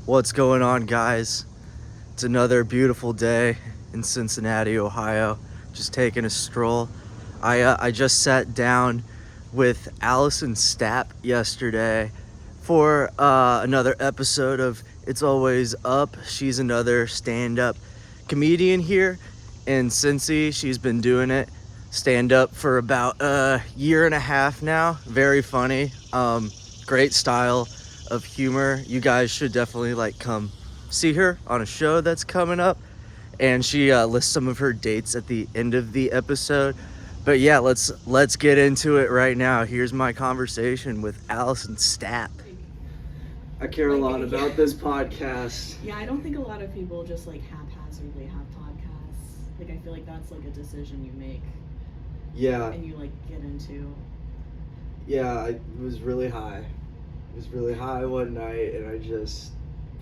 What's going on, guys? It's another beautiful day in Cincinnati, Ohio. Just taking a stroll. I just sat down with Allison Stapp yesterday for another episode of It's Always Up. She's another stand-up comedian here in Cincy. She's been doing it stand-up for about a year and a half now. Very funny. Great style of humor. You guys should definitely come see her on a show that's coming up, and she lists some of her dates at the end of the episode. But yeah, let's get into it right now. Here's my conversation with Allison Stapp. I care a lot about this podcast. Yeah, I don't think a lot of people just haphazardly have podcasts. I feel like that's a decision you make. Yeah. And you get into. Yeah, it was really high. It was really high one night, and I just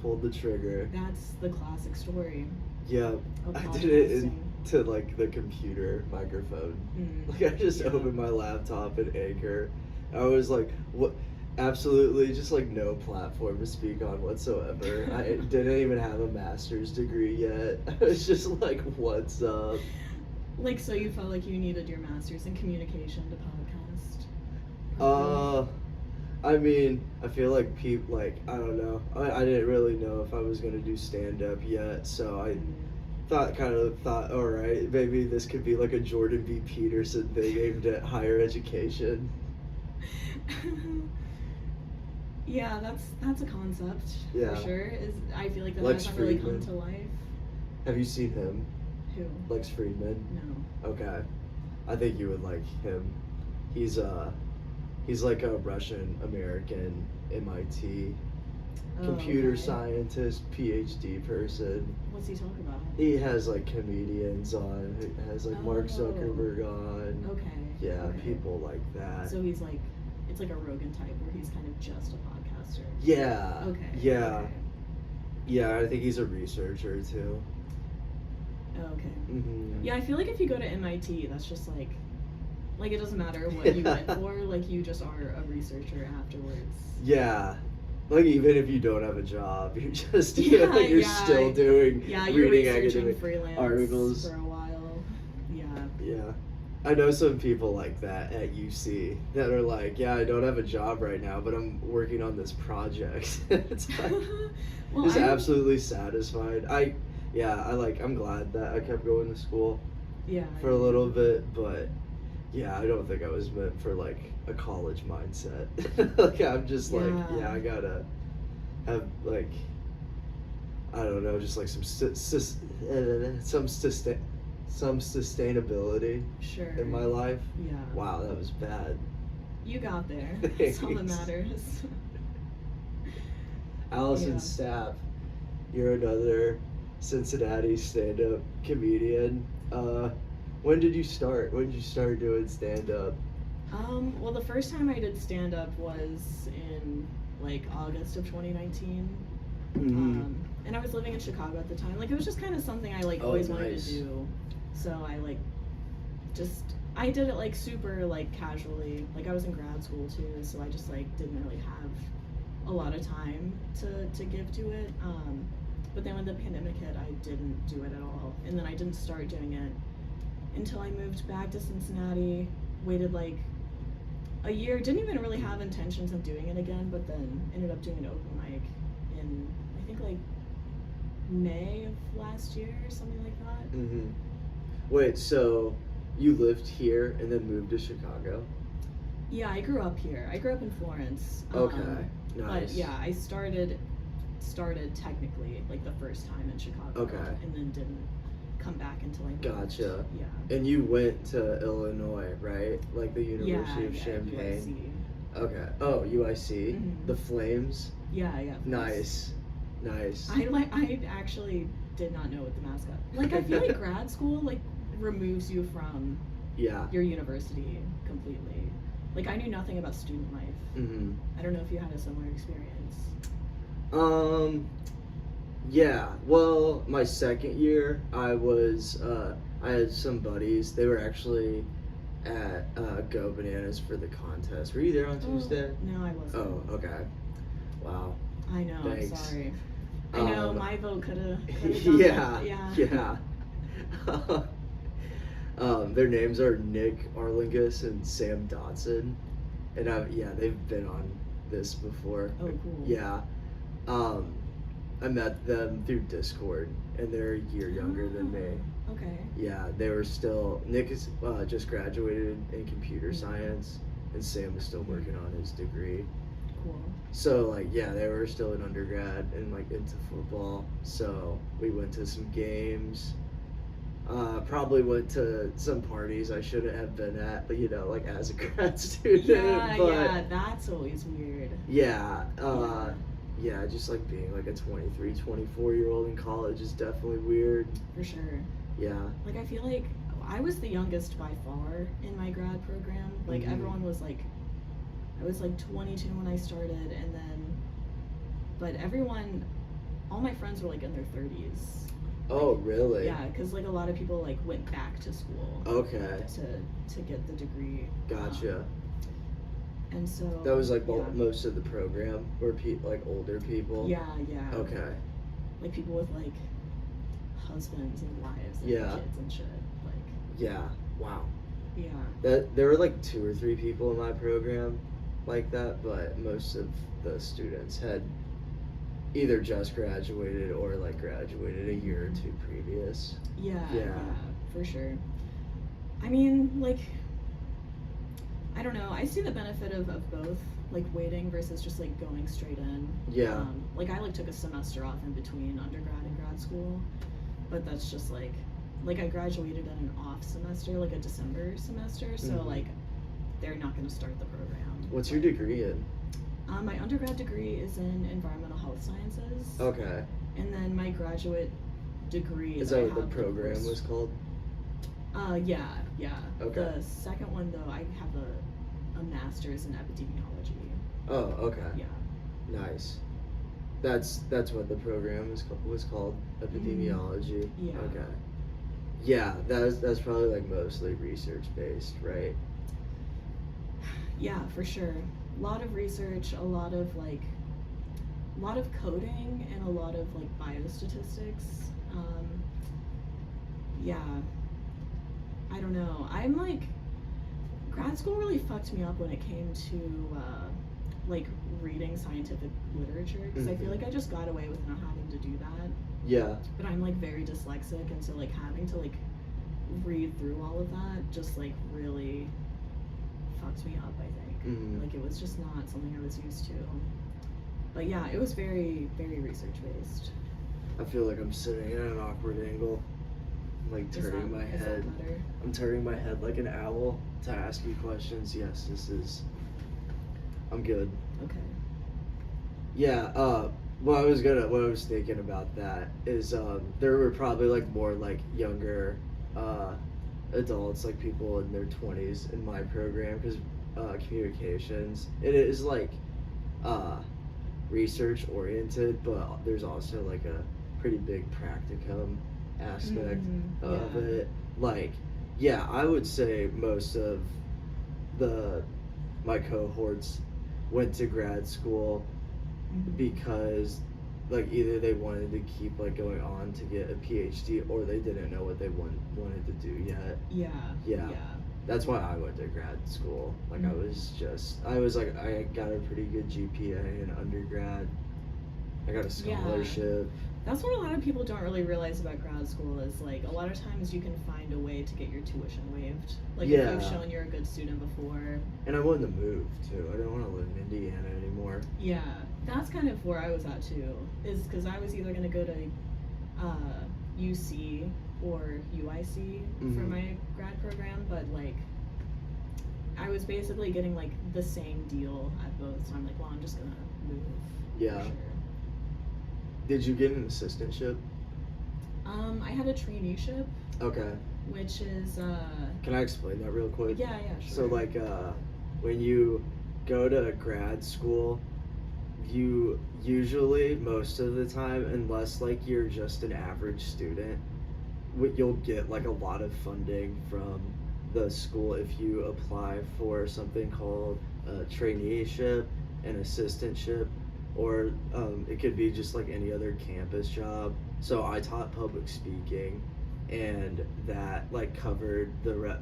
pulled the trigger. That's the classic story. Yeah, I did it into the computer microphone. I just opened my laptop and Anchor. I was like, what? Absolutely, just no platform to speak on whatsoever. I didn't even have a master's degree yet. I was just like, what's up? So you felt like you needed your master's in communication to podcast? I mean, I feel like people, I don't know. I didn't really know if I was going to do stand-up yet, so I thought, all right, maybe this could be a Jordan B. Peterson thing aimed at higher education. Yeah, that's a concept, yeah. For sure. I feel like that Lex hasn't really Friedman. come to life. Have you seen him? Who? Lex Friedman? No. Okay. I think you would like him. He's a Russian American MIT computer scientist, PhD person. What's he talking about? He has comedians on. He has Mark Zuckerberg on. Okay. Yeah, okay. People like that. So he's it's like a Rogan type where he's kind of just a podcaster. Yeah. Okay. Yeah. Okay. Yeah, I think he's a researcher too. Okay. Mm-hmm. Yeah, I feel like if you go to MIT, that's just it doesn't matter what you went for, you just are a researcher afterwards. Yeah. Even if you don't have a job, you're just still doing reading academic freelance articles for a while. Yeah. Yeah. I know some people like that at UC that are I don't have a job right now, but I'm working on this project. It's just absolutely satisfied. I'm glad that I kept going to school for a little bit, but yeah, I don't think I was meant for a college mindset. I'm just I gotta have I don't know, just some sustainability in my life. Yeah. Wow, that was bad. You got there. That's all that matters. Allison Stapp, you're another Cincinnati stand-up comedian. When did you start? When did you start doing stand-up? Well, the first time I did stand-up was in August of 2019. Mm-hmm. And I was living in Chicago at the time. It was just kind of something I always wanted to do. So I I did it super casually. I was in grad school too, so I just didn't really have a lot of time to give to it. But then when the pandemic hit, I didn't do it at all. And then I didn't start doing it until I moved back to Cincinnati, waited a year, didn't even really have intentions of doing it again, but then ended up doing an open mic in, I think May of last year or something like that. Mm-hmm. Wait, so you lived here and then moved to Chicago? Yeah, I grew up here. I grew up in Florence. Okay, nice. But yeah, I started technically the first time in Chicago. Okay. And then didn't come back until I moved. Gotcha. Yeah. And you went to Illinois, right? The University of UIC. Champaign? Okay. Oh, UIC? Mm-hmm. The Flames? Yeah. Nice. I actually did not know what the mascot. I feel grad school removes you from your university completely. I knew nothing about student life. Mm-hmm. I don't know if you had a similar experience. Yeah. Well, my second year, I had some buddies. They were actually at Go Bananas for the contest. Were you there on Tuesday? No, I wasn't. Oh, okay. Wow. I know. Thanks. I'm sorry. I know my vote could have done yeah, that. yeah. Their names are Nick Arlingus and Sam Dotson, and they've been on this before. Oh, cool. Yeah, I met them through Discord, and they're a year younger than me. Okay. Yeah, they were still. Nick is just graduated in computer science, and Sam is still working on his degree. Cool. So they were still in undergrad and into football. So we went to some games. Probably went to some parties I shouldn't have been at, but as a grad student. Yeah, that's always weird. Yeah, just being a 23, 24-year-old in college is definitely weird. For sure. Yeah. I feel like I was the youngest by far in my grad program. Everyone was I was 22 when I started, but all my friends were in their 30s. Oh, really? Yeah, because a lot of people went back to school. Okay. To get the degree. Gotcha. And so that was most of the program were older people. Yeah. Okay. People with husbands and wives and kids and shit. Yeah. Wow. Yeah. There were 2 or 3 people in my program like that, but most of the students had either just graduated or graduated a year or 2 previous. Yeah, for sure. I mean, I don't know. I see the benefit of both, waiting versus just going straight in. Yeah. I took a semester off in between undergrad and grad school, but that's just I graduated in an off semester, a December semester, so they're not going to start the program. What's your degree in? My undergrad degree is in environmental health sciences. Okay. And then my graduate degree is that what the program was called? Yeah. Okay. The second one though, I have a master's in epidemiology. Oh, okay. Yeah. Nice. That's what the program was called, epidemiology. Yeah. Okay. Yeah, that's probably mostly research based, right? Yeah, for sure. A lot of research, a lot of coding, and a lot of biostatistics. Yeah. I don't know. Grad school really fucked me up when it came to reading scientific literature, because I feel I just got away with not having to do that. Yeah. But I'm very dyslexic, and so having to read through all of that just really fucked me up, I think. Mm-hmm. It was just not something I was used to. But yeah, it was very, very research based. I feel like I'm sitting at an awkward angle. I'm turning my head. Is that better? I'm turning my head like an owl to ask you questions. Yes, I'm good. Okay. Yeah, what I was thinking about that is there were probably more younger adults, people in their 20s in my program, because communications, it is research oriented, but there's also a pretty big practicum aspect of it. I would say most of my cohorts went to grad school because either they wanted to keep going on to get a PhD, or they didn't know what they wanted to do yet. Yeah. That's why I went to grad school. I got a pretty good GPA in undergrad. I got a scholarship. That's what a lot of people don't really realize about grad school is a lot of times you can find a way to get your tuition waived. If you've shown you're a good student before. And I wanted to move too. I don't want to live in Indiana anymore. Yeah, that's kind of where I was at too. Is because I was either gonna go to UC or UIC for my grad program, but I was basically getting the same deal at both. So I'm well, I'm just gonna move. Yeah. For sure. Did you get an assistantship? I had a traineeship. Okay. Which is Can I explain that real quick? Yeah, sure. So when you go to grad school, you usually, most of the time, unless you're just an average student, you'll get a lot of funding from the school if you apply for something called a traineeship, an assistantship, or it could be just like any other campus job. So I taught public speaking, and that like covered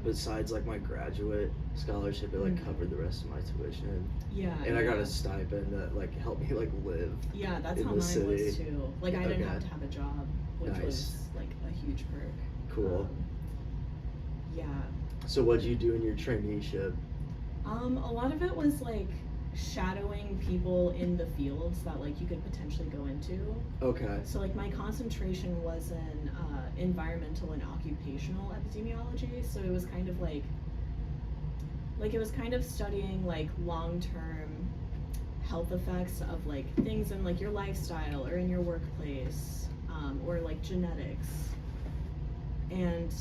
besides like my graduate scholarship, it like covered the rest of my tuition. Yeah. And I got a stipend that like helped me like live. Yeah, that's in how the mine city. was too. Like I didn't have to have a job, which Nice. was like a huge perk. Cool. Yeah. So what'd you do in your traineeship? A lot of it was like shadowing people in the fields that like you could potentially go into. Okay. So like my concentration was in environmental and occupational epidemiology. So it was kind of like it was kind of studying like long-term health effects of like things in like your lifestyle or in your workplace, or like genetics. And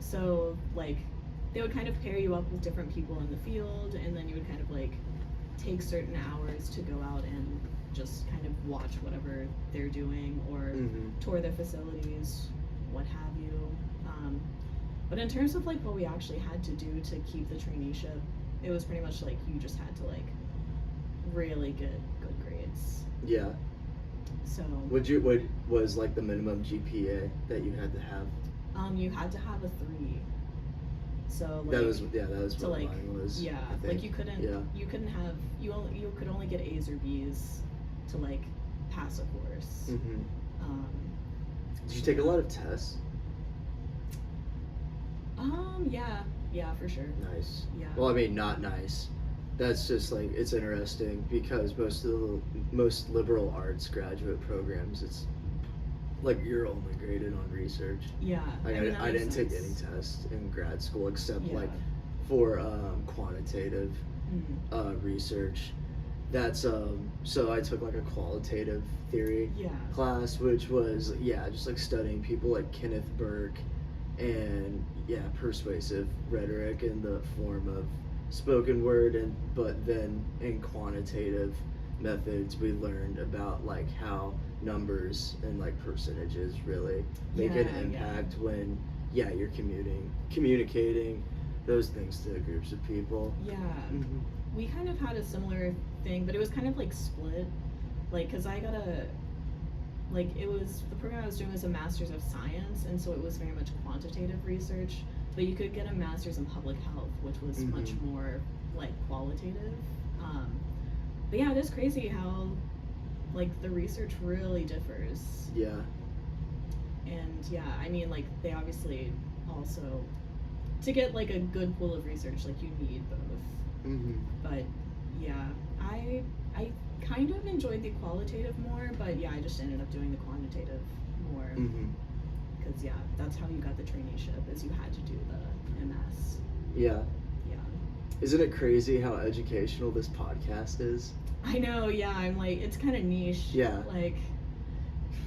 so like they would kind of pair you up with different people in the field, and then you would kind of like take certain hours to go out and just kind of watch whatever they're doing, or tour their facilities, what have you. But in terms of like what we actually had to do to keep the traineeship, it was pretty much like you just had to like really get good grades. Yeah. So What was like the minimum GPA that you had to have? you had to have a 3. So like, that was what like, mine was. Yeah, I think. like you couldn't have you could only get A's or B's to like pass a course. Did you take a lot of tests? Yeah, for sure. Nice. Yeah. Well, I mean, not nice. That's just like, it's interesting because most liberal arts graduate programs, it's like you're only graded on research. Yeah. Like, I mean, I didn't take any tests in grad school except like for quantitative research. That's so I took like a qualitative theory class, which was just like studying people like Kenneth Burke and persuasive rhetoric in the form of spoken word, but then in quantitative methods we learned about like how numbers and like percentages really make an impact when you're communicating those things to groups of people. We kind of had a similar thing, but it was kind of like split, like because I got it was the program I was doing was a master's of science, and so it was very much quantitative research, but you could get a master's in public health, which was much more like qualitative. But yeah, it is crazy how like the research really differs. And I mean, like they obviously also, to get like a good pool of research, like you need both. But I kind of enjoyed the qualitative more, but I just ended up doing the quantitative more. Because that's how you got the traineeship, is you had to do the MS. Yeah. Isn't it crazy how educational this podcast is? I know, I'm like, it's kind of niche. Like,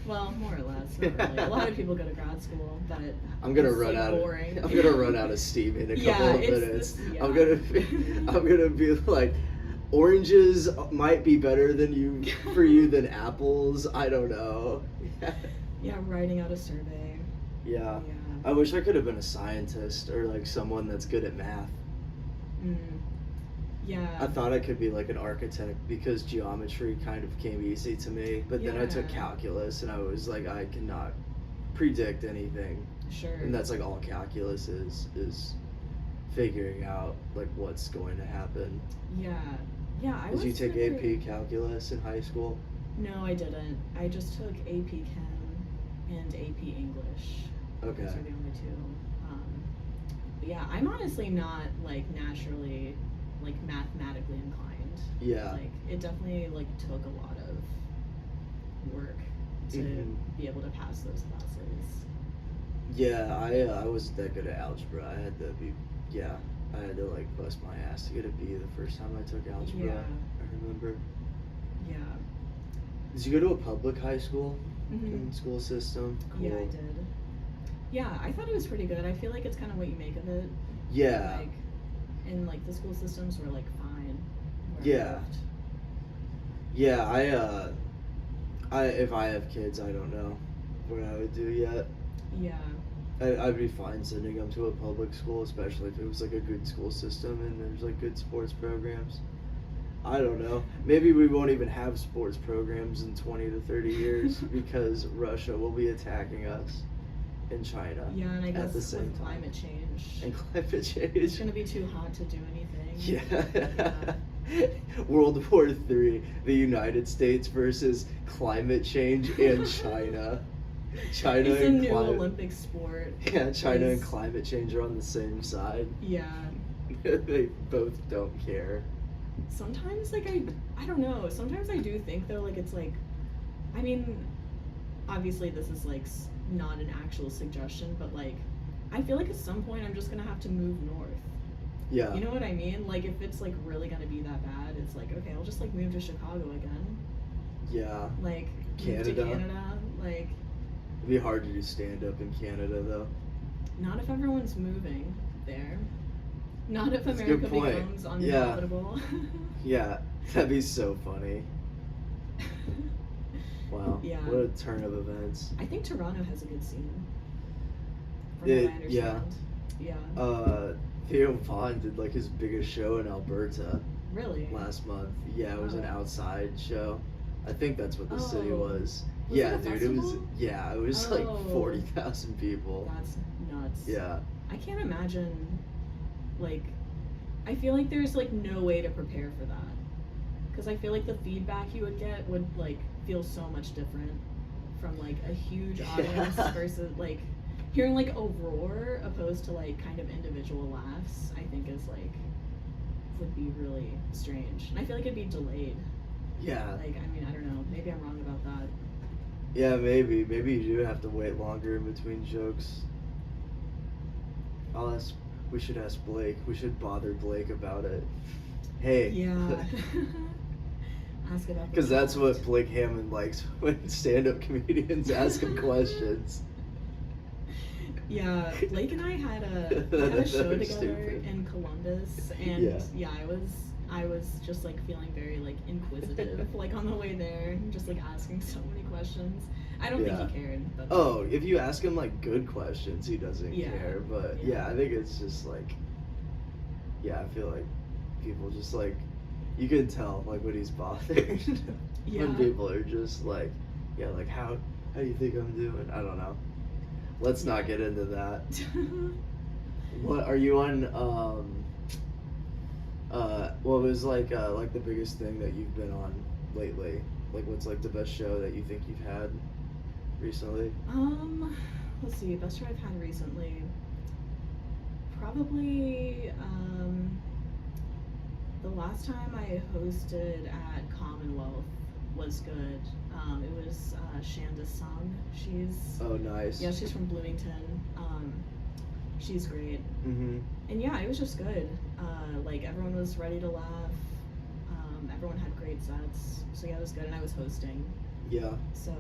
well, more or less, not really. A lot of people go to grad school, but I'm gonna run like out. Boring. I'm gonna run out of steam in a couple of minutes. I'm gonna be like, oranges might be better for you than apples. I don't know. Writing out a survey. I wish I could have been a scientist or like someone that's good at math. I thought I could be like an architect because geometry kind of came easy to me, but then I took calculus and I was like, I cannot predict anything. Sure. And that's like all calculus is figuring out like what's going to happen. Did you take AP calculus in high school? No, I didn't. I just took AP Chem and AP English. Okay. Those are the only two. But I'm honestly not like naturally like mathematically inclined. Like it definitely like took a lot of work to be able to pass those classes. I wasn't that good at algebra. I had to like bust my ass to get a B the first time I took algebra. I remember. Did you go to a public high school school system? Cool. I did. I thought it was pretty good. I feel like it's kind of what you make of it. Like, and like the school systems were like fine. I if I have kids, I don't know what I would do yet. I'd be fine sending them to a public school, especially if it was like a good school system and there's like good sports programs. I don't know. Maybe we won't even have sports programs in 20 to 30 years because Russia will be attacking us in China. Yeah, and I guess at the same with time. climate change. And climate change. It's gonna be too hot to do anything. Yeah. World War III, the United States versus climate change and China. China It's a and new climate. Olympic sport. Yeah, China and climate change are on the same side. Yeah. They both don't care. Sometimes, like, I don't know. Sometimes I do think, though, like, it's like, I mean, obviously this is, like, not an actual suggestion, but, like, I feel like at some point I'm just gonna have to move north. Yeah. You know what I mean? Like, if it's, like, really gonna be that bad, it's like, okay, I'll just, like, move to Chicago again. Yeah. Like, Canada. move to Canada. Like, It'd be hard to do stand-up in Canada, though. not if everyone's moving there. Not if That's a good America point. becomes Yeah. uninhabitable. Yeah, that'd be so funny. Wow. Yeah. What a turn of events. I think Toronto has a good scene. From Yeah, what I understand. Yeah. Theo Vaughn did like his biggest show in Alberta Really? last month. Yeah, it was an Wow. outside show. I think that's what the city Oh. was. Was Yeah, it a dude, it was. festival? Yeah, it was like Oh. 40,000 people. That's nuts. Yeah. I can't imagine, like, I feel like there's, like, no way to prepare for that. Because I feel like the feedback you would get would, like, feel so much different from, like, a huge audience Yeah. versus, like, hearing, like, a roar opposed to, like, kind of individual laughs, I think is, like, would be really strange. And I feel like it'd be delayed. Yeah. Like, I mean, I don't know. Maybe I'm wrong about that. Yeah, maybe. Maybe you do have to wait longer in between jokes. We should ask Blake. We should bother Blake about it. Hey. Yeah. Ask about the Because that's craft. what Blake Hammond likes when stand-up comedians ask him questions. Yeah, Blake and I had a show They're together stupid. in Columbus, and yeah, I was just like feeling very like inquisitive, like on the way there, just like asking so many questions. I don't think he cared. But, Oh, if you ask him like good questions, he doesn't Yeah. care. But yeah, I think it's just like, yeah, I feel like people just like, you can tell like when he's bothered. Yeah. When people are just like, yeah, like how do you think I'm doing? I don't know. Let's not get into that. What are you on? What was like the biggest thing that you've been on lately? Like, what's like the best show that you think you've had recently? Let's see, best show I've had recently. Probably the last time I hosted at Commonwealth was good. It was Shanda Sung. She's Oh, nice. yeah, she's from Bloomington. She's great. Mm-hmm. And yeah, it was just good. Like everyone was ready to laugh. Everyone had great sets. So yeah, it was good, and I was hosting. Yeah. So,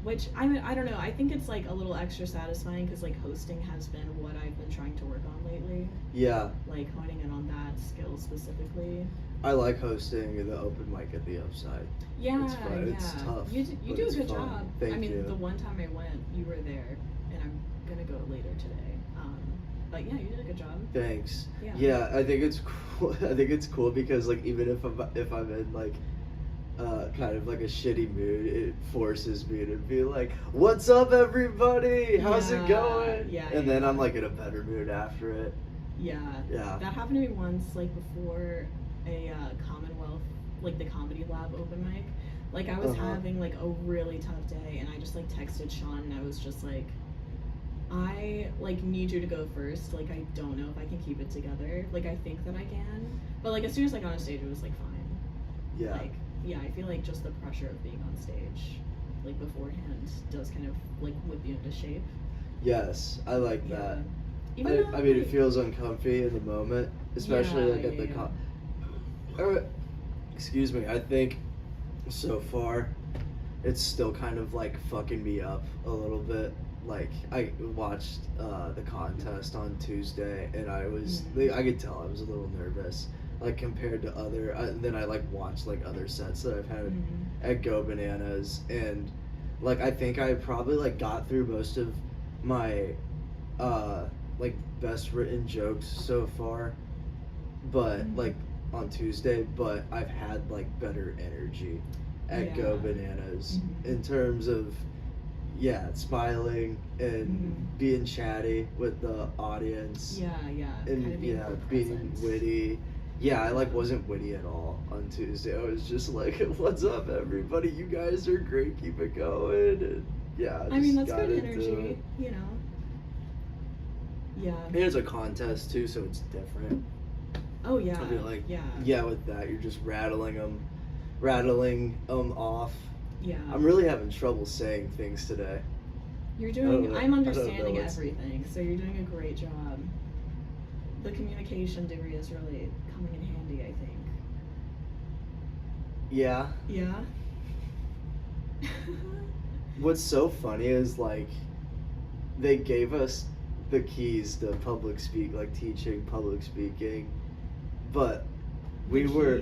which I mean, I don't know. I think it's like a little extra satisfying because like hosting has been what I've been trying to work on lately. Yeah. Like honing in on that skill specifically. I like hosting the open mic at the Upside. Yeah, It's fun. yeah. It's tough, You but do a it's good fun. job. Thank I mean, you. the one time I went, you were there, and I'm gonna go later today. But yeah, you did a good job. Thanks. Yeah. Yeah, I think it's cool. I think it's cool because like even if I'm in like kind of like a shitty mood, it forces me to be like, "What's up, everybody? How's it Yeah, going?" yeah, And yeah. then I'm like in a better mood after it. Yeah. Yeah. That happened to me once, like before a Commonwealth, like the Comedy Lab open mic. Like I was Uh-huh. having like a really tough day, and I just like texted Sean, and I was just like, I like need you to go first. Like I don't know if I can keep it together. Like I think that I can, but like as soon as I got on stage, it was like fine. Yeah. Like yeah, I feel like just the pressure of being on stage, like beforehand, does kind of like whip you into shape. Yes, I like Yeah. that. Even though, I mean, it like- feels uncomfy in the moment, especially Yeah, like at the yeah. excuse me. I think so far, it's still kind of like fucking me up a little bit. Like I watched the contest on Tuesday, and I was I could tell I was a little nervous, like compared to other. Then I like watched like other sets that I've had at Go Bananas, and like I think I probably like got through most of my like best written jokes so far, but like on Tuesday, but I've had like better energy at Go Bananas in terms of smiling and being chatty with the audience. And being witty. I like wasn't witty at all on Tuesday. I was just like, "What's up, everybody? You guys are great. Keep it going." And I mean, that's good energy, you know. And it's a contest too, so it's different. Oh yeah. I feel like with that you're just rattling them off. Yeah. I'm really having trouble saying things today. You're doing. I'm understanding everything, so you're doing a great job. The communication degree is really coming in handy, I think. Yeah. Yeah. What's so funny is like they gave us the keys to teaching public speaking, but we were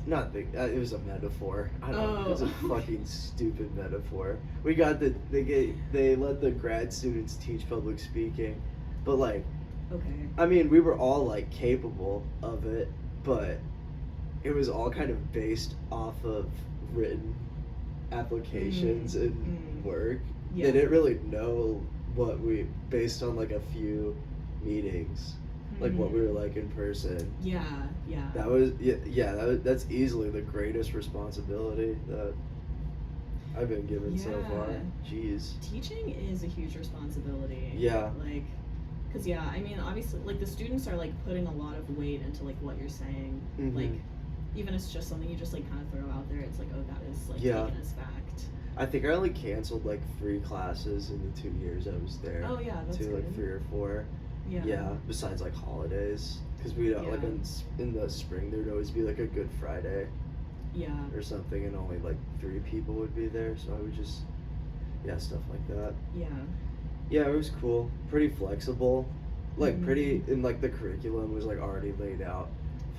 not the. It was a metaphor. I don't know. It was a fucking stupid metaphor. We got they let the grad students teach public speaking, but like. Okay. I mean, we were all like capable of it, but it was all kind of based off of written applications and work. They didn't really know what based on like a few meetings, like what we were like in person. That was that's easily the greatest responsibility that I've been given so far. Jeez. Teaching is a huge responsibility. Like. Because, I mean, obviously, like, the students are, like, putting a lot of weight into, like, what you're saying. Like, even if it's just something you just, like, kind of throw out there, it's like, oh, that is, like, taken as fact. I think I only canceled, like, 3 classes in the 2 years I was there. Oh, yeah, that's good. Like, 3 or 4. Besides, like, holidays. Because we, like, in the spring, there'd always be, like, a Good Friday. Or something, and only, like, 3 people would be there. So I would just, stuff like that. Yeah, it was cool. Pretty flexible. Like, pretty, and, like, the curriculum was, like, already laid out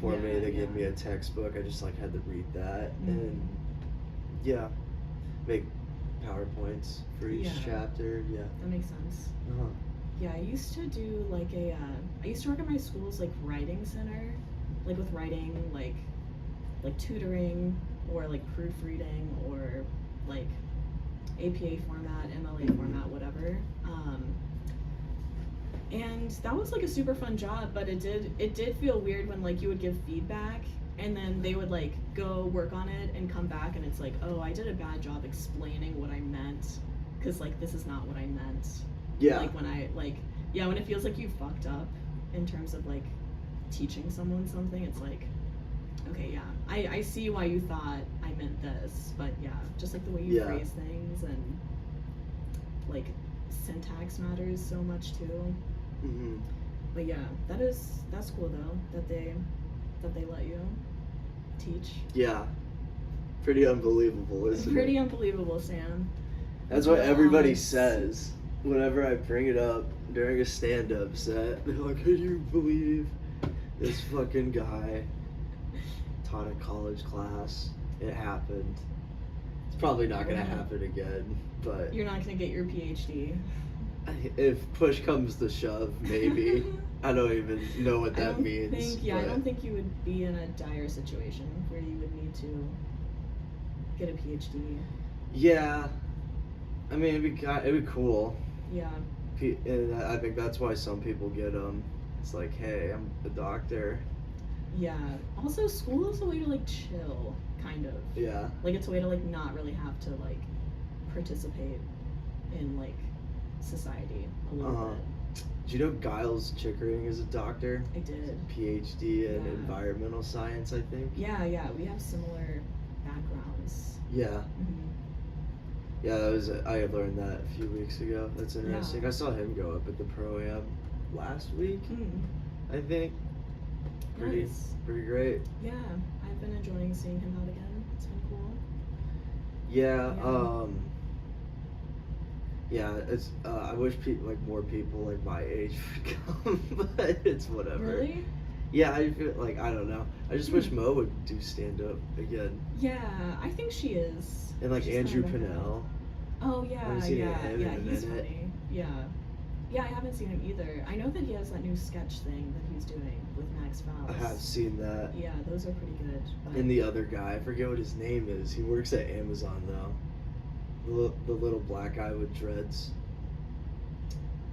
for me. They gave me a textbook. I just, like, had to read that. And, make PowerPoints for each chapter. That makes sense. I used to do, like, I used to work at my school's, like, writing center. Like, with writing, like tutoring, or, like, proofreading, or, like, APA format, MLA format, whatever. And that was like a super fun job, but it did feel weird when like you would give feedback and then they would like go work on it and come back and it's like, oh, I did a bad job explaining what I meant because like this is not what I meant. Like when when it feels like you fucked up in terms of like teaching someone something, it's like, okay, I see why you thought I meant this, but just like the way you phrase things and like syntax matters so much too. But that's cool though that they let you teach. Pretty unbelievable, isn't it? Pretty unbelievable, Sam. That's what everybody says whenever I bring it up during a stand-up set. They're like, can you believe this fucking guy taught a college class? It happened. It's probably not gonna happen again, but you're not gonna get your PhD. If push comes to shove, maybe. I don't even know what that means. I don't think you would be in a dire situation where you would need to get a PhD. I mean, it'd be cool. And I think that's why some people get them. It's like, hey, I'm a doctor. Also, school is a way to like chill, kind of. Like it's a way to like not really have to like participate in like society a little bit. Do you know Giles Chickering is a doctor? I did. PhD in environmental science, I think. We have similar backgrounds. I learned that a few weeks ago. That's interesting. I saw him go up at the Pro-Am last week, I think. Pretty great. I've been enjoying seeing him out again. It's been cool. It's I wish more people like my age would come, but it's whatever. Really? I feel like, I don't know. I just wish Mo would do stand up again. I think she is. And like Andrew Pinnell. Oh he's funny. Yeah, I haven't seen him either. I know that he has that new sketch thing that he's doing with Max I Faust. have seen that. Yeah, those are pretty good. But And the other guy, I forget what his name is. He works at Amazon though. The little black guy with dreads.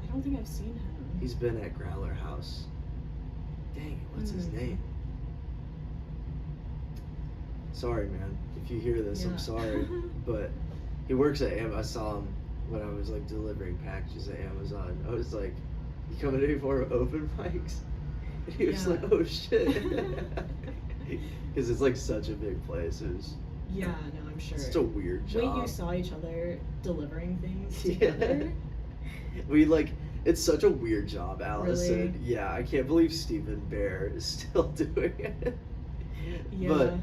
I don't think I've seen him. He's been at Growler House. Dang it, what's his name? Sorry, man. If you hear this, I'm sorry. But he works at Amazon. I saw him when I was like delivering packages at Amazon. I was like, "You coming in for open mics?" And he was like, "Oh shit," because it's like such a big place. It was. Yeah, no, I'm sure. It's a weird job. Wait, you saw each other delivering things together? We like. It's such a weird job, Allison. Really? Yeah, I can't believe Stephen Bear is still doing it. Yeah. But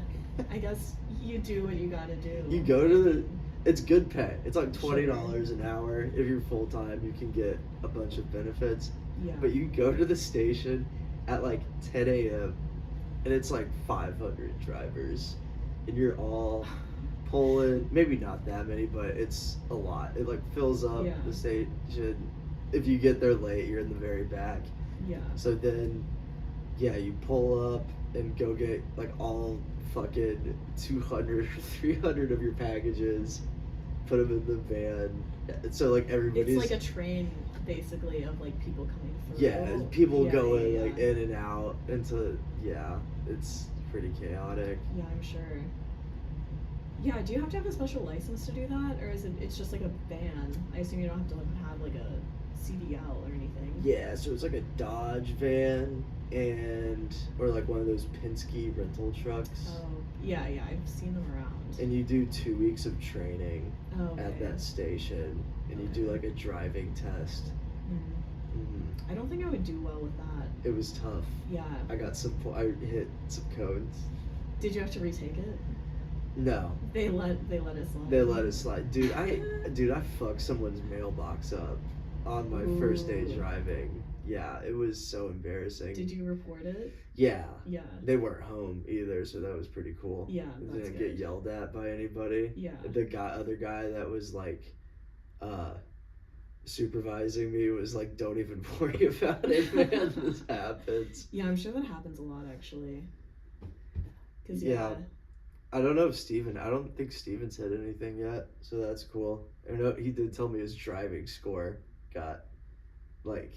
I guess you do what you gotta do. you go to the. It's good pay. It's like $20 an hour. If you're full time, you can get a bunch of benefits. Yeah. But you go to the station at like 10 a.m. and it's like 500 drivers, and you're all pulling. Maybe not that many, but it's a lot. It like fills up the station. If you get there late, you're in the very back. Yeah. So then, yeah, you pull up and go get like all fucking 200, 300 of your packages, put them in the van. So like everybody's. It's like a train, basically, of like people coming through. Yeah, people going like in and out into. Yeah, it's pretty chaotic. Yeah, I'm sure. Yeah, do you have to have a special license to do that, or is it's just like a van? I assume you don't have to like have like a CDL or anything. Yeah, so it's like a Dodge van or like one of those Penske rental trucks. Oh, yeah, I've seen them around. And you do 2 weeks of training Okay. at that station, and you do like a driving test. I don't think I would do well with that. It was tough. Yeah. I hit some cones. Did you have to retake it? No. They let it slide. They let it slide. Dude, I fucked someone's mailbox up on my first day driving. Yeah, it was so embarrassing. Did you report it? Yeah. Yeah. They weren't home either, so that was pretty cool. Yeah, I didn't get yelled at by anybody. Yeah. The other guy that was like supervising me was like, "Don't even worry about it, man. This happens." Yeah, I'm sure that happens a lot actually. Cause I don't know if I don't think Steven said anything yet, so that's cool. I know he did tell me his driving score got like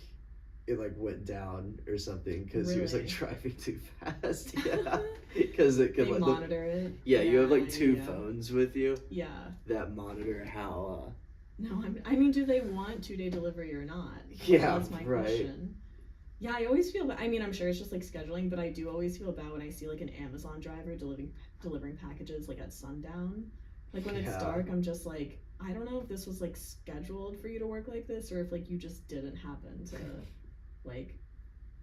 it like went down or something because he was like driving too fast. Yeah, because it could they monitor it. Yeah, you have like two phones with you. Yeah. That monitor how. No, I mean, do they want 2-day delivery or not? Yeah, that's my question. Yeah, I always feel. I mean, I'm sure it's just like scheduling, but I do always feel bad when I see like an Amazon driver delivering packages like at sundown. Like when it's dark, I'm just like, I don't know if this was like scheduled for you to work like this, or if like you just didn't happen to like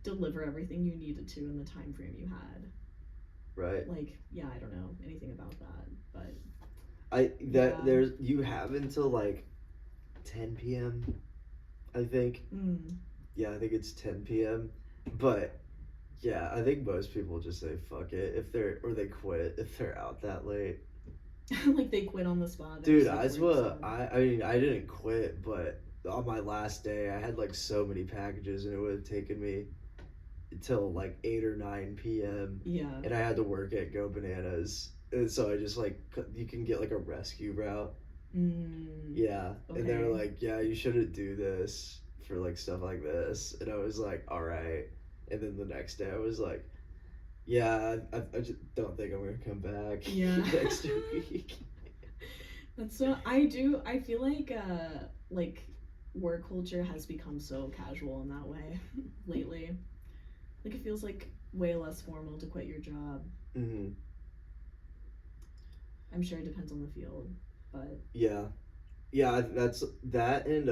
deliver everything you needed to in the time frame you had. Right. Like, yeah, I don't know anything about that, but there's you have until like 10 p.m. I think. Yeah, I think it's 10 p.m. But yeah, I think most people just say fuck it they quit if they're out that late. Like they quit on the spot. Dude, that's what I mean, I didn't quit, but on my last day I had like so many packages and it would have taken me until like 8 or 9 p.m. Yeah. And I had to work at Go Bananas. And so I just like, you can get like a rescue route. Yeah. Okay. And they were like, yeah, you shouldn't do this for like stuff like this. And I was like, all right. And then the next day I was like, yeah, I just don't think I'm gonna come back next week. That's so I feel like work culture has become so casual in that way lately. Like it feels like way less formal to quit your job. I'm sure it depends on the field, but yeah, that's that. And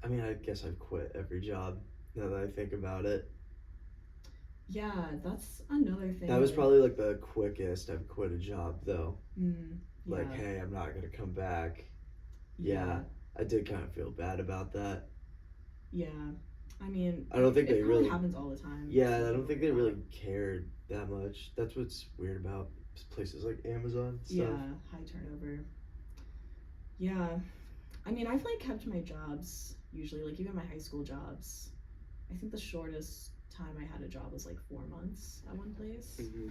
I mean, I guess I've quit every job now that I think about it. Yeah, that's another thing. That was probably like the quickest I've quit a job though. Like, yeah. hey, I'm not gonna come back. Yeah, I did kind of feel bad about that. Yeah, I mean, I don't think it they really happens all the time. Yeah, I don't think they really cared that much. That's what's weird about places like Amazon stuff. Yeah, high turnover. Yeah, I mean, I've like kept my jobs usually, like even my high school jobs. I think the shortest time I had a job was like 4 months at one place. Mm-hmm.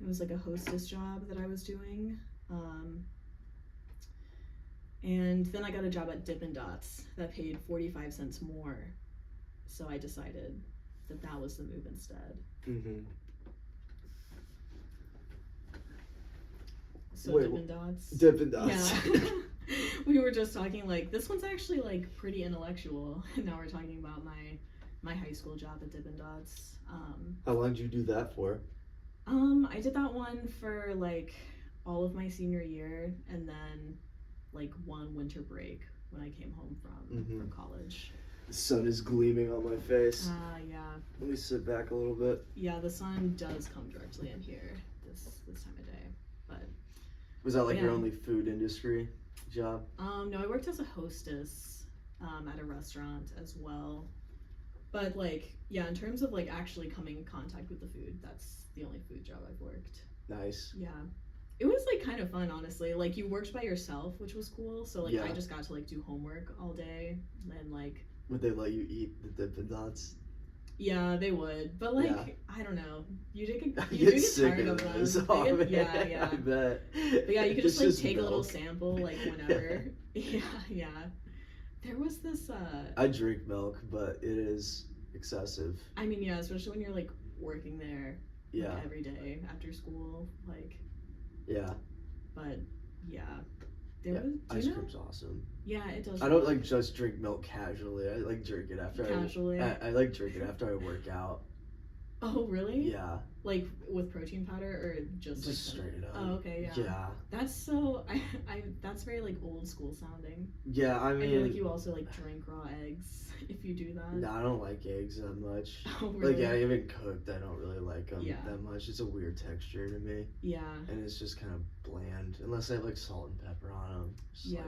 It was like a hostess job that I was doing. And then I got a job at Dippin' Dots that paid 45 cents more. So I decided that that was the move instead. Mm-hmm. So Wait, Dippin' Dots. Dippin' Dots. Yeah. We were just talking like, this one's actually like pretty intellectual. And now we're talking about my high school job at Dippin' Dots. How long did you do that for? I did that one for like all of my senior year, and then like one winter break when I came home from college. The sun is gleaming on my face. Yeah. Let me sit back a little bit. Yeah, the sun does come directly in here this time of day. But was that like your only food industry job? No, I worked as a hostess at a restaurant as well. But like, yeah, in terms of like actually coming in contact with the food, that's the only food job I've worked. Nice. Yeah. It was like kind of fun, honestly. Like you worked by yourself, which was cool. So like I just got to like do homework all day and like. Would they let you eat the Dippin' Dots? Yeah, they would. But like I don't know. You do get tired of them. Yeah. I bet. But yeah, you could just take milk. A little sample like whenever. Yeah. There was this I drink milk, but it is excessive. I mean, yeah, especially when you're like working there like, every day after school, like. Yeah. But yeah. Ice cream's awesome. Yeah, it does. I don't like just drink milk casually. I like drink it after casually. I like drink it after I work out. Oh really? Yeah. Like with protein powder or just like straight up. Oh okay, yeah. Yeah. That's so I that's very like old school sounding. Yeah, I mean I feel like you also like drink raw eggs if you do that. No, I don't like eggs that much. Oh really? Like yeah, even cooked, I don't really like them that much. It's a weird texture to me. Yeah. And it's just kind of bland unless I have like salt and pepper on them. Like,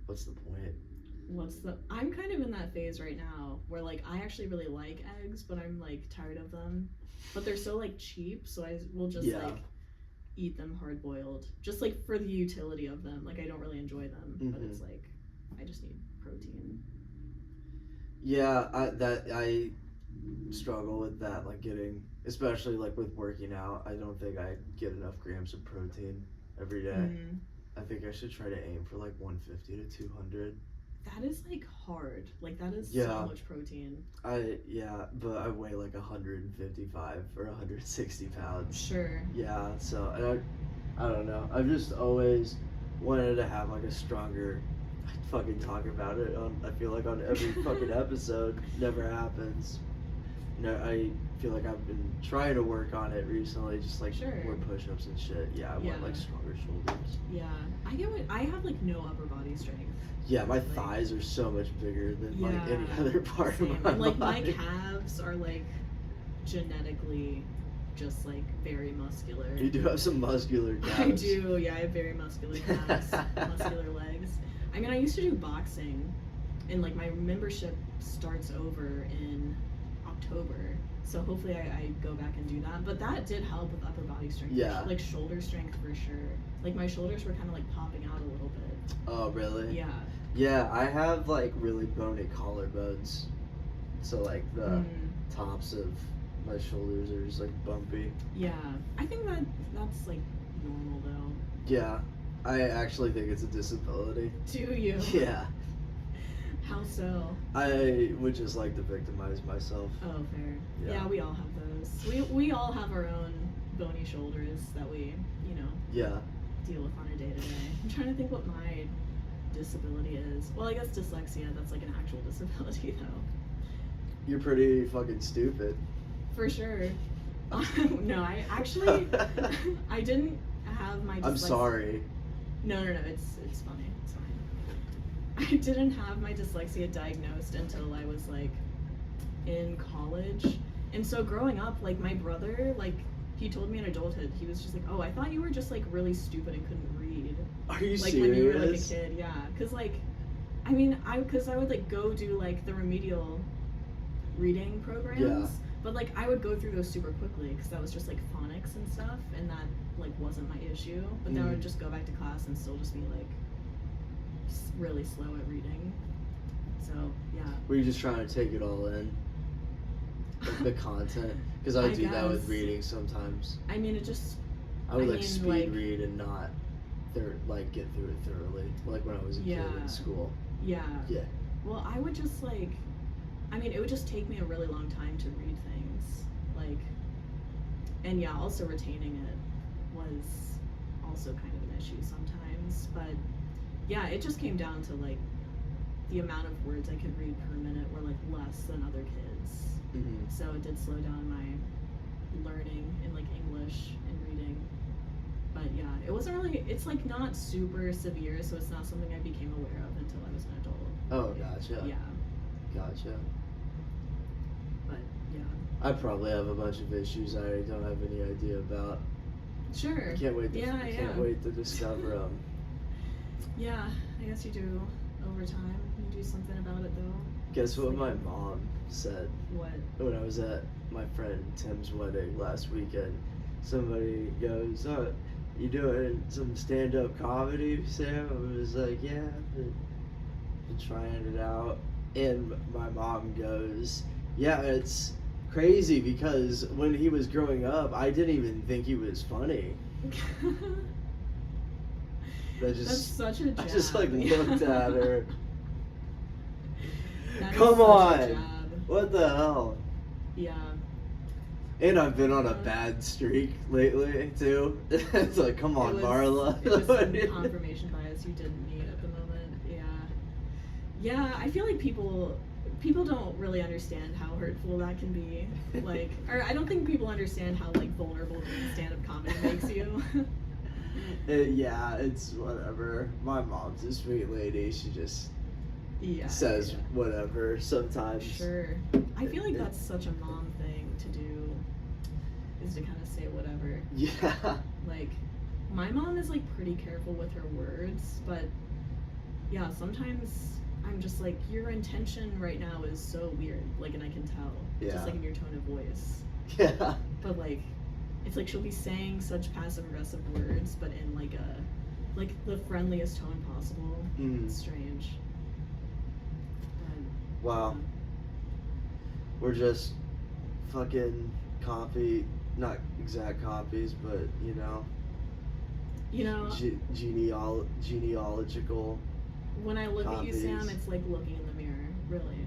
what's the point? I'm kind of in that phase right now where like I actually really like eggs, but I'm like tired of them. But they're so like cheap, so I will just like eat them hard boiled. Just like for the utility of them. Like I don't really enjoy them, but it's like I just need protein. Yeah, I struggle with that, like getting, especially like with working out. I don't think I get enough grams of protein every day. I think I should try to aim for like 150 to 200. That is like hard. Like that is so much protein. But I weigh like 155 or 160 pounds. Sure. Yeah, so I don't know. I've just always wanted to have like a stronger. I fucking talk about it I feel like on every fucking episode. Never happens. No, I feel like I've been trying to work on it recently, just like more push-ups and shit. Yeah, I want like stronger shoulders. Yeah, I get what I have like no upper body strength. Yeah, my thighs are so much bigger than like any other part of my like body. My calves are like genetically just like very muscular. You do have some muscular calves. I do, yeah, I have very muscular calves, muscular legs. I mean, I used to do boxing, and like my membership starts over in October, so hopefully I go back and do that. But that did help with upper body strength. Like shoulder strength for sure. Like my shoulders were kind of like popping out a little bit. Oh really? Yeah. Yeah, I have like really bony collarbones, so like the tops of my shoulders are just like bumpy. Yeah, I think that's like normal though. Yeah, I actually think it's a disability. Do you? Yeah. How so? I would just like to victimize myself. Oh, fair. Yeah, we all have those. We all have our own bony shoulders that we, deal with on a day-to-day. I'm trying to think what my disability is. Well, I guess dyslexia, that's like an actual disability though. You're pretty fucking stupid. For sure. No, I actually, I didn't have my dyslexia. I'm sorry. No, it's funny. It's fine. I didn't have my dyslexia diagnosed until I was like in college. And so growing up, like my brother, like he told me in adulthood, he was just like, oh, I thought you were just like really stupid and couldn't read. Are you like serious? When you were like a kid, yeah. Cause like, I mean, I would like go do like the remedial reading programs. Yeah. But like I would go through those super quickly because that was just like phonics and stuff, and that like wasn't my issue. But then I would just go back to class and still just be like really slow at reading. So yeah. Were you just trying to take it all in? Like the content? Because I do that with reading sometimes. I mean, it just... I would speed read and not get through it thoroughly. Like when I was a kid in school. Yeah. Yeah. Well, I would just it would just take me a really long time to read things. And yeah, also retaining it was also kind of an issue sometimes. But yeah, it just came down to the amount of words I could read per minute were less than other kids. Mm-hmm. So it did slow down my learning in English and reading. But yeah, it wasn't really, it's not super severe, so it's not something I became aware of until I was an adult. Oh, gotcha. Yeah. Gotcha. But yeah. I probably have a bunch of issues I don't have any idea about. Sure. Can't wait to discover them. Yeah, I guess you do over time. You do something about it though. Guess what my mom said? What? When I was at my friend Tim's wedding last weekend, somebody goes, "Oh, you doing some stand-up comedy, Sam?" I was like, "Yeah, I've been trying it out." And my mom goes, "Yeah, it's crazy because when he was growing up, I didn't even think he was funny." That's such a jab. I just looked at her. Come on! What the hell? Yeah. And I've been on a bad streak lately too. It's come on, Marla. It was some confirmation bias you didn't need at the moment. Yeah. Yeah, I feel like people don't really understand how hurtful that can be. Or I don't think people understand how vulnerable stand-up comedy makes you. Yeah, it's whatever. My mom's a sweet lady. She just says whatever sometimes. Sure. I feel like that's such a mom thing to do, is to kind of say whatever. Yeah. My mom is pretty careful with her words, but yeah, sometimes I'm just your intention right now is so weird, and I can tell. Yeah. Just in your tone of voice. Yeah. But it's she'll be saying such passive aggressive words, but in the friendliest tone possible. It's strange. But, wow. We're just fucking not exact copies, but genealogical. When I look copies. at you, Sam, it's looking in the mirror, really.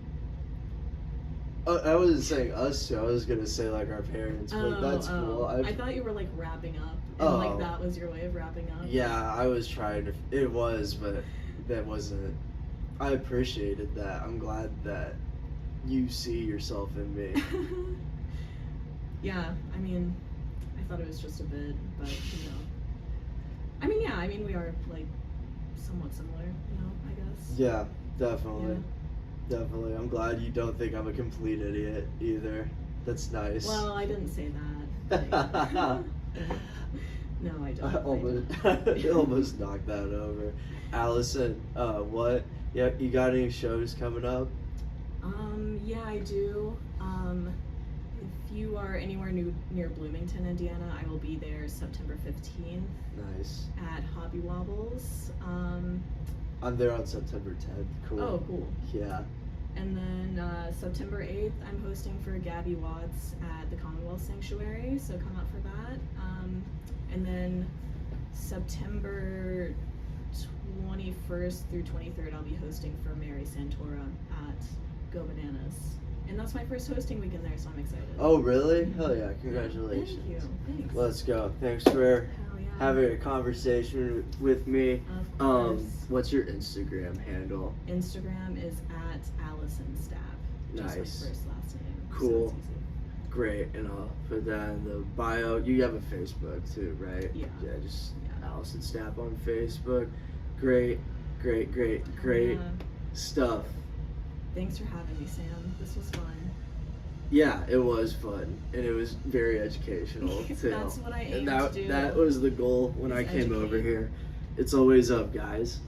I wasn't saying us two. I was gonna say our parents, but that's cool. I thought you were wrapping up, and that was your way of wrapping up. Yeah, I was trying to. It was, but that wasn't. I appreciated that. I'm glad that you see yourself in me. Yeah, I thought it was just a bit, but we are somewhat similar, I guess. Yeah, definitely. Yeah. Definitely. I'm glad you don't think I'm a complete idiot either. That's nice. Well, I didn't say that. No, I don't. I almost knocked that over. Allison, what? Yeah, you got any shows coming up? Yeah, I do. If you are anywhere near Bloomington, Indiana, I will be there September 15th. Nice. At Hobby Wobbles. I'm there on September 10th. Cool. Oh, cool. Yeah. And then September 8th, I'm hosting for Gabby Watts at the Commonwealth Sanctuary, so come out for that. And then September 21st through 23rd, I'll be hosting for Mary Santora at Go Bananas. And that's my first hosting weekend there, so I'm excited. Oh, really? Hell yeah, congratulations. Thank you. Thanks. Let's go. Thanks for having a conversation with me. Of course. What's your Instagram handle? Instagram is at Allison Stapp. Nice. Just my first last name. Cool. So it's easy. Great, and I'll put that in the bio. You have a Facebook too, right? Yeah. Yeah, just Yeah. Allison Stapp on Facebook. Great stuff. Thanks for having me, Sam. This was fun. Yeah, it was fun, and it was very educational too. That's what I aim and to do. That was the goal when I came over here. It's always up, guys.